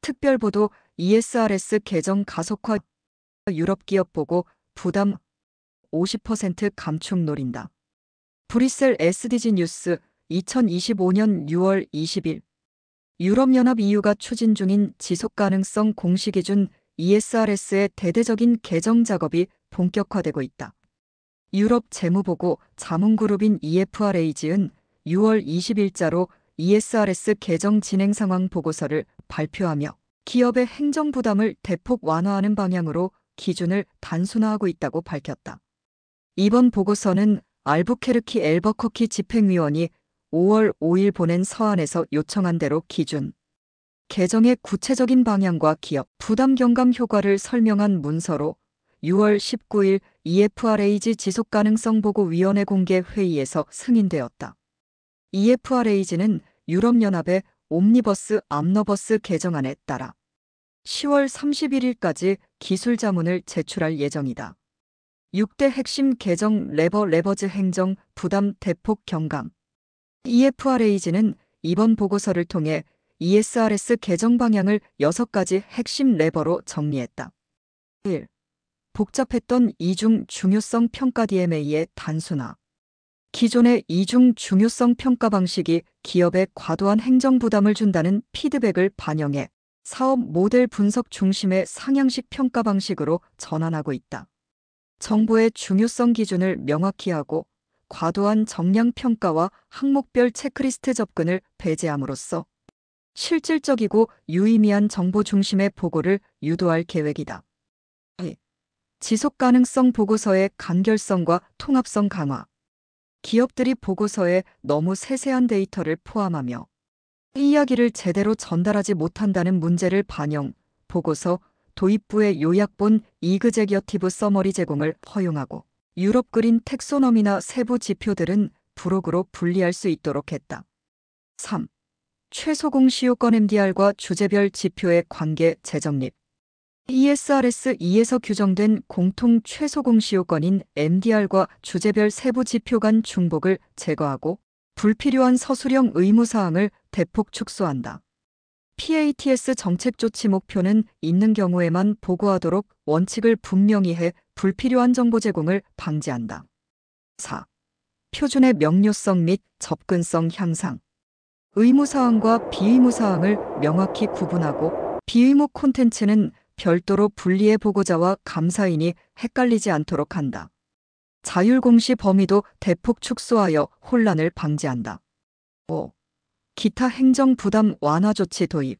특별보도 ESRS 개정 가속화 유럽 기업 보고 부담 50% 감축 노린다. 브뤼셀 SDG 뉴스 2025년 6월 20일 유럽연합 EU가 추진 중인 지속가능성 공시기준 ESRS의 대대적인 개정 작업이 본격화되고 있다. 유럽 재무보고 자문그룹인 EFRAG은 6월 20일자로 ESRS 개정 진행 상황 보고서를 발표하며 기업의 행정 부담을 대폭 완화하는 방향으로 기준을 단순화하고 있다고 밝혔다. 이번 보고서는 알부케르키 엘버커키 집행위원이 5월 5일 보낸 서한에서 요청한 대로 기준 개정의 구체적인 방향과 기업 부담 경감 효과를 설명한 문서로 6월 19일 EFRAG 지속가능성보고위원회 공개 회의에서 승인되었다. EFRAG는 유럽연합의 옴니버스 암너버스 개정안에 따라 10월 31일까지 기술자문을 제출할 예정이다. 6대 핵심 개정 레버즈 행정 부담 대폭 경감 EFRAG는 이번 보고서를 통해 ESRS 개정 방향을 6가지 핵심 레버로 정리했다. 1. 복잡했던 이중 중요성 평가 DMA의 단순화. 기존의 이중 중요성 평가 방식이 기업에 과도한 행정 부담을 준다는 피드백을 반영해 사업 모델 분석 중심의 상향식 평가 방식으로 전환하고 있다. 정보의 중요성 기준을 명확히 하고 과도한 정량 평가와 항목별 체크리스트 접근을 배제함으로써 실질적이고 유의미한 정보 중심의 보고를 유도할 계획이다. 2. 지속가능성 보고서의 간결성과 통합성 강화. 기업들이 보고서에 너무 세세한 데이터를 포함하며 이야기를 제대로 전달하지 못한다는 문제를 반영, 보고서 도입부의 요약본 이그제기어티브 서머리 제공을 허용하고 유럽 그린 텍소너미나 세부 지표들은 부록으로 분리할 수 있도록 했다. 3. 최소 공시효권 MDR과 주제별 지표의 관계 재정립. ESRS 2에서 규정된 공통 최소 공시효권인 MDR과 주제별 세부 지표 간 중복을 제거하고 불필요한 서술형 의무사항을 대폭 축소한다. PATS 정책 조치 목표는 있는 경우에만 보고하도록 원칙을 분명히 해 불필요한 정보 제공을 방지한다. 4. 표준의 명료성 및 접근성 향상. 의무사항과 비의무사항을 명확히 구분하고 비의무 콘텐츠는 별도로 분리해 보고자와 감사인이 헷갈리지 않도록 한다. 자율공시 범위도 대폭 축소하여 혼란을 방지한다. 5. 기타 행정 부담 완화 조치 도입.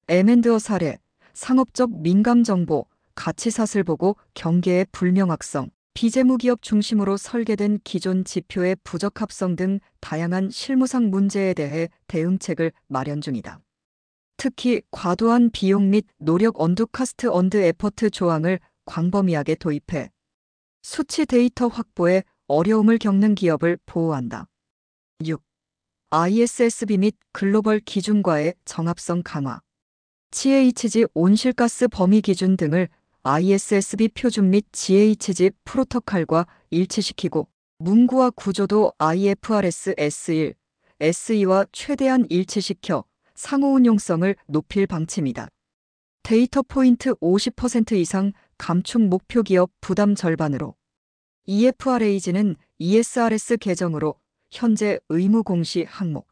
M&A 사례, 상업적 민감 정보, 가치사슬 보고 경계의 불명확성, 비재무기업 중심으로 설계된 기존 지표의 부적합성 등 다양한 실무상 문제에 대해 대응책을 마련 중이다. 특히 과도한 비용 및 노력 언두카스트 언드 에퍼트 조항을 광범위하게 도입해 수치 데이터 확보에 어려움을 겪는 기업을 보호한다. 6. ISSB 및 글로벌 기준과의 정합성 강화. GHG 온실가스 범위 기준 등을 ISSB 표준 및 GHG 프로토콜과 일치시키고 문구와 구조도 IFRS S1, S2와 최대한 일치시켜 상호 운용성을 높일 방침이다. 데이터 포인트 50% 이상 감축 목표 기업 부담 절반으로. EFRAG는 ESRS 개정으로 현재 의무 공시 항목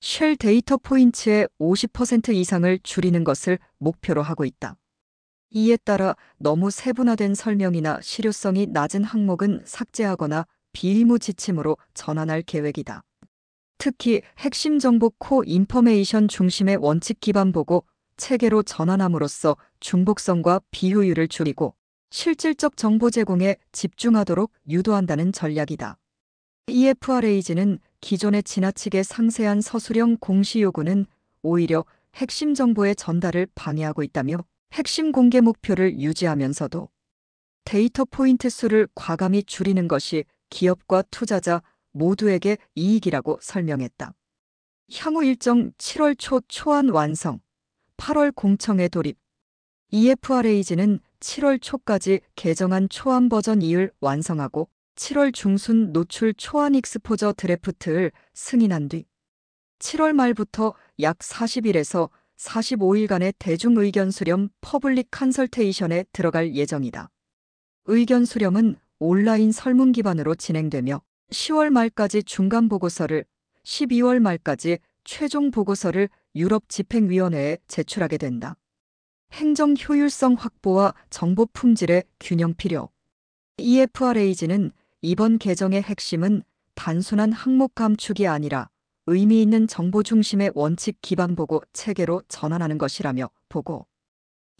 쉘 데이터 포인트의 50% 이상을 줄이는 것을 목표로 하고 있다. 이에 따라 너무 세분화된 설명이나 실효성이 낮은 항목은 삭제하거나 비의무 지침으로 전환할 계획이다. 특히 핵심 정보 코 인포메이션 중심의 원칙 기반 보고 체계로 전환함으로써 중복성과 비효율을 줄이고 실질적 정보 제공에 집중하도록 유도한다는 전략이다. EFRAG는 기존의 지나치게 상세한 서술형 공시 요구는 오히려 핵심 정보의 전달을 방해하고 있다며 핵심 공개 목표를 유지하면서도 데이터 포인트 수를 과감히 줄이는 것이 기업과 투자자 모두에게 이익이라고 설명했다. 향후 일정 7월 초 초안 완성, 8월 공청회 돌입. EFRAG는 7월 초까지 개정안 초안 버전 2을 완성하고 7월 중순 노출 초안 익스포저 드래프트를 승인한 뒤 7월 말부터 약 40일에서 45일간의 대중의견 수렴 퍼블릭 컨설테이션에 들어갈 예정이다. 의견 수렴은 온라인 설문 기반으로 진행되며 10월 말까지 중간 보고서를, 12월 말까지 최종 보고서를 유럽 집행위원회에 제출하게 된다. 행정 효율성 확보와 정보 품질의 균형 필요. EFRAG는 이번 개정의 핵심은 단순한 항목 감축이 아니라 의미 있는 정보 중심의 원칙 기반 보고 체계로 전환하는 것이라며 보고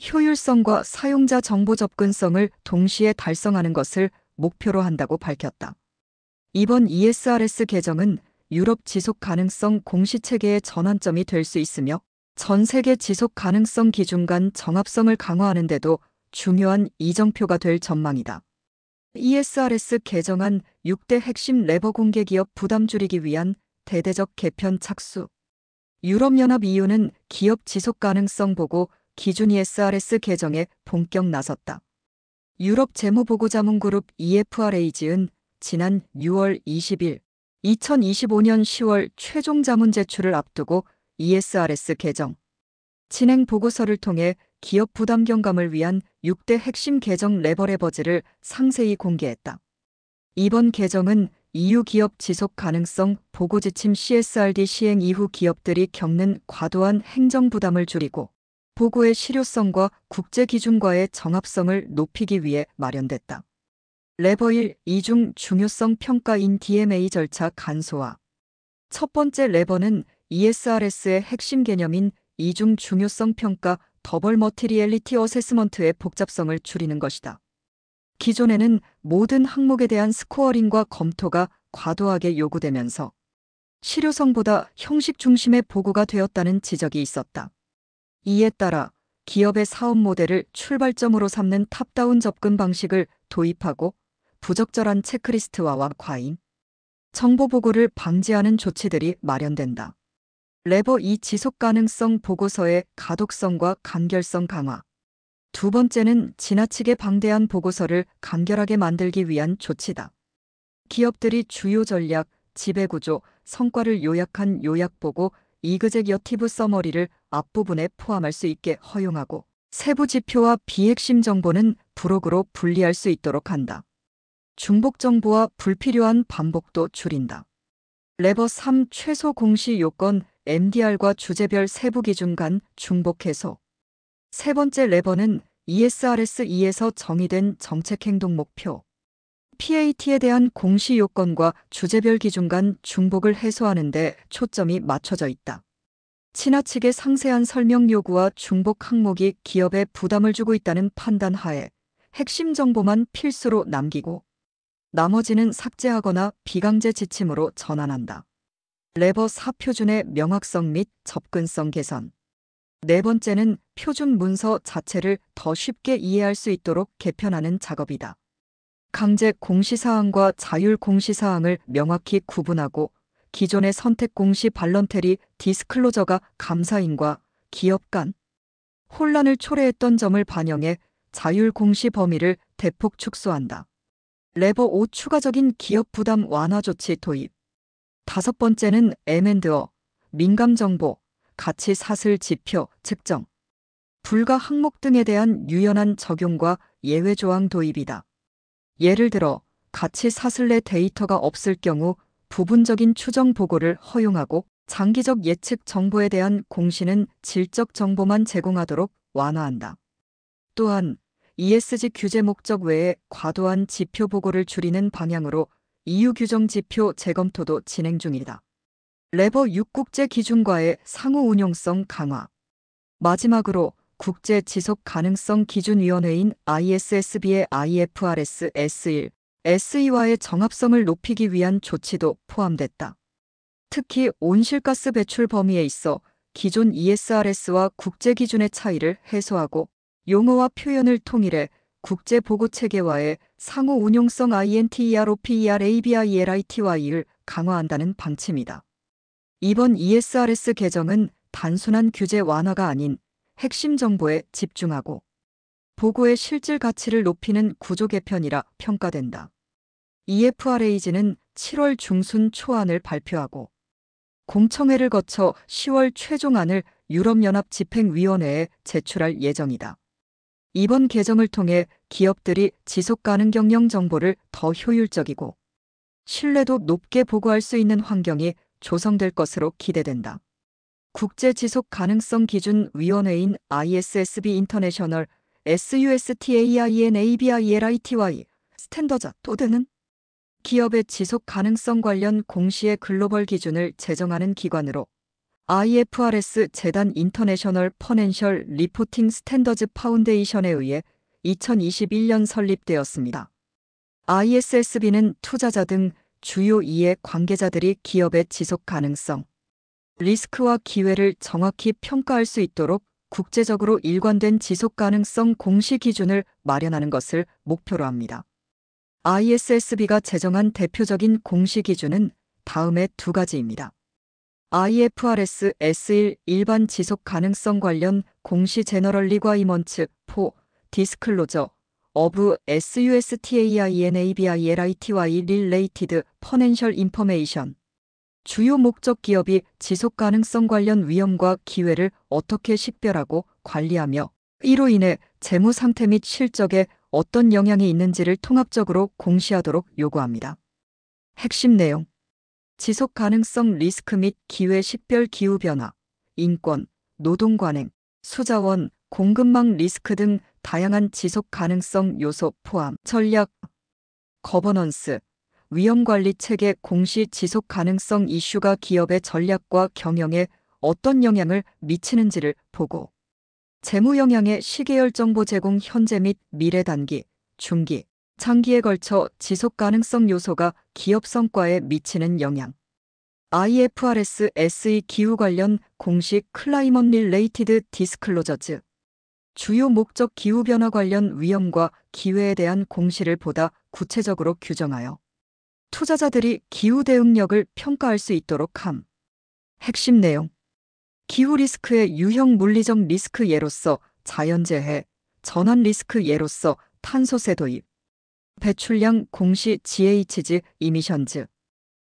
효율성과 사용자 정보 접근성을 동시에 달성하는 것을 목표로 한다고 밝혔다. 이번 ESRS 개정은 유럽 지속 가능성 공시체계의 전환점이 될 수 있으며 전 세계 지속 가능성 기준 간 정합성을 강화하는 데도 중요한 이정표가 될 전망이다. ESRS 개정안 6대 핵심 레버 공개 기업 부담 줄이기 위한 대대적 개편 착수. 유럽연합 EU는 기업 지속 가능성 보고 기준 ESRS 개정에 본격 나섰다. 유럽 재무보고자문그룹 EFRAG은 지난 6월 20일 2025년 10월 최종 자문 제출을 앞두고 ESRS 개정 진행 보고서를 통해 기업 부담 경감을 위한 6대 핵심 개정 레버리지를 상세히 공개했다. 이번 개정은 EU 기업 지속 가능성 보고 지침 CSRD 시행 이후 기업들이 겪는 과도한 행정 부담을 줄이고 보고의 실효성과 국제 기준과의 정합성을 높이기 위해 마련됐다. 레버 1 이중 중요성 평가인 DMA 절차 간소화. 첫 번째 레버는 ESRS의 핵심 개념인 이중 중요성 평가 더블 머티리얼리티 어세스먼트의 복잡성을 줄이는 것이다. 기존에는 모든 항목에 대한 스코어링과 검토가 과도하게 요구되면서 실효성보다 형식 중심의 보고가 되었다는 지적이 있었다. 이에 따라 기업의 사업 모델을 출발점으로 삼는 탑다운 접근 방식을 도입하고 부적절한 체크리스트화와 과잉 정보 보고를 방지하는 조치들이 마련된다. 레버 2 지속 가능성 보고서의 가독성과 간결성 강화. 두 번째는 지나치게 방대한 보고서를 간결하게 만들기 위한 조치다. 기업들이 주요 전략, 지배구조, 성과를 요약한 요약보고 이그제큐티브 서머리를 앞부분에 포함할 수 있게 허용하고 세부 지표와 비핵심 정보는 부록으로 분리할 수 있도록 한다. 중복 정보와 불필요한 반복도 줄인다. 레버 3 최소 공시 요건 MDR과 주제별 세부 기준 간 중복 해소. 세 번째 레버는 ESRS2에서 정의된 정책 행동 목표, PAT에 대한 공시 요건과 주제별 기준 간 중복을 해소하는 데 초점이 맞춰져 있다. 지나치게 상세한 설명 요구와 중복 항목이 기업에 부담을 주고 있다는 판단 하에 핵심 정보만 필수로 남기고 나머지는 삭제하거나 비강제 지침으로 전환한다. 레버 4 표준의 명확성 및 접근성 개선. 네 번째는 표준 문서 자체를 더 쉽게 이해할 수 있도록 개편하는 작업이다. 강제 공시사항과 자율 공시사항을 명확히 구분하고 기존의 선택 공시 발런테리 디스클로저가 감사인과 기업 간 혼란을 초래했던 점을 반영해 자율 공시 범위를 대폭 축소한다. 레버 5 추가적인 기업 부담 완화 조치 도입. 다섯 번째는 M&A, 민감 정보, 가치 사슬 지표 측정, 불가 항목 등에 대한 유연한 적용과 예외 조항 도입이다. 예를 들어 가치 사슬 내 데이터가 없을 경우 부분적인 추정 보고를 허용하고 장기적 예측 정보에 대한 공시는 질적 정보만 제공하도록 완화한다. 또한 ESG 규제 목적 외에 과도한 지표 보고를 줄이는 방향으로 EU 규정 지표 재검토도 진행 중이다. 레버 6 국제 기준과의 상호 운용성 강화. 마지막으로 국제 지속 가능성 기준위원회인 ISSB의 IFRS S1, S2와의 정합성을 높이기 위한 조치도 포함됐다. 특히 온실가스 배출 범위에 있어 기존 ESRS와 국제 기준의 차이를 해소하고 용어와 표현을 통일해 국제 보고 체계와의 상호 운용성 INTEROPERABILITY를 강화한다는 방침이다. 이번 ESRS 개정은 단순한 규제 완화가 아닌 핵심 정보에 집중하고 보고의 실질 가치를 높이는 구조 개편이라 평가된다. EFRAG는 7월 중순 초안을 발표하고 공청회를 거쳐 10월 최종안을 유럽연합 집행위원회에 제출할 예정이다. 이번 개정을 통해 기업들이 지속가능 경영 정보를 더 효율적이고 신뢰도 높게 보고할 수 있는 환경이 조성될 것으로 기대된다. 국제지속가능성기준위원회인 ISSB 인터내셔널 SUSTAINABILITY 스탠더드 또는 기업의 지속가능성 관련 공시의 글로벌 기준을 제정하는 기관으로 IFRS 재단 인터내셔널 퍼넨셜 리포팅 스탠더즈 파운데이션에 의해 2021년 설립되었습니다. ISSB는 투자자 등 주요 이해 관계자들이 기업의 지속 가능성, 리스크와 기회를 정확히 평가할 수 있도록 국제적으로 일관된 지속 가능성 공시 기준을 마련하는 것을 목표로 합니다. ISSB가 제정한 대표적인 공시 기준은 다음의 두 가지입니다. IFRS S1 일반 지속 가능성 관련 공시 제너럴 리과이먼츠 4 디스클로저 of SUSTAINABILITY related financial information 주요 목적 기업이 지속 가능성 관련 위험과 기회를 어떻게 식별하고 관리하며 이로 인해 재무 상태 및 실적에 어떤 영향이 있는지를 통합적으로 공시하도록 요구합니다. 핵심 내용 지속 가능성 리스크 및 기회 식별 기후변화, 인권, 노동 관행, 수자원, 공급망 리스크 등 다양한 지속 가능성 요소 포함, 전략, 거버넌스, 위험관리 체계 공시 지속 가능성 이슈가 기업의 전략과 경영에 어떤 영향을 미치는지를 보고, 재무 영향의 시계열 정보 제공 현재 및 미래 단기, 중기, 장기에 걸쳐 지속 가능성 요소가 기업 성과에 미치는 영향. IFRS SE 기후 관련 공식 클라이먼 릴레이티드 디스클로저즈. 주요 목적 기후 변화 관련 위험과 기회에 대한 공시를 보다 구체적으로 규정하여 투자자들이 기후 대응력을 평가할 수 있도록 함. 핵심 내용. 기후 리스크의 유형 물리적 리스크 예로서 자연재해, 전환 리스크 예로서 탄소세 도입, 배출량 공시 GHG 이미션즈,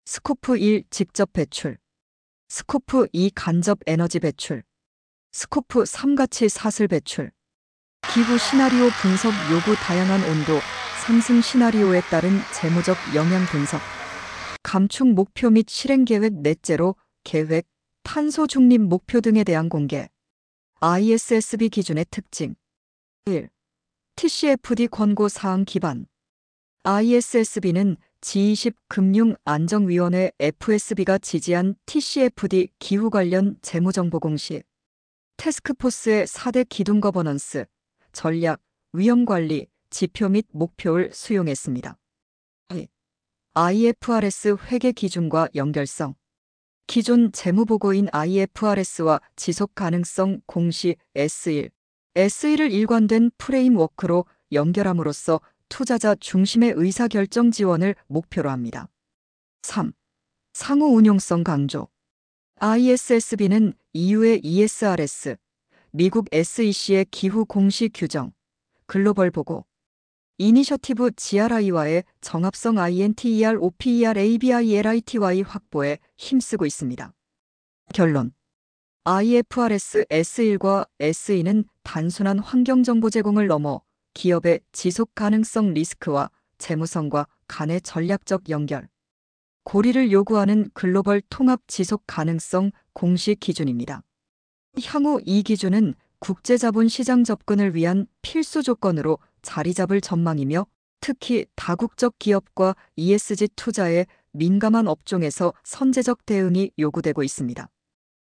스코프 1 직접 배출, 스코프 2 간접 에너지 배출, 스코프 3 가치 사슬 배출, 기후 시나리오 분석 요구 다양한 온도 상승 시나리오에 따른 재무적 영향 분석, 감축 목표 및 실행 계획 넷째로 계획, 탄소 중립 목표 등에 대한 공개. ISSB 기준의 특징. 1. TCFD 권고 사항 기반. ISSB는 G20 금융안정위원회 FSB가 지지한 TCFD 기후 관련 재무정보 공시, 태스크포스의 4대 기둥 거버넌스, 전략, 위험관리, 지표 및 목표를 수용했습니다. IFRS 회계 기준과 연결성. 기존 재무보고인 IFRS와 지속가능성 공시 S1, S1을 일관된 프레임워크로 연결함으로써 투자자 중심의 의사결정 지원을 목표로 합니다. 3. 상호 운용성 강조. ISSB는 EU의 ESRS, 미국 SEC의 기후 공시 규정, 글로벌 보고, 이니셔티브 GRI와의 정합성 INTER OPER ABILITY 확보에 힘쓰고 있습니다. 결론. IFRS S1과 S2는 단순한 환경정보 제공을 넘어 기업의 지속 가능성 리스크와 재무성과 간의 전략적 연결, 고리를 요구하는 글로벌 통합 지속 가능성 공시 기준입니다. 향후 이 기준은 국제자본시장 접근을 위한 필수 조건으로 자리 잡을 전망이며 특히 다국적 기업과 ESG 투자에 민감한 업종에서 선제적 대응이 요구되고 있습니다.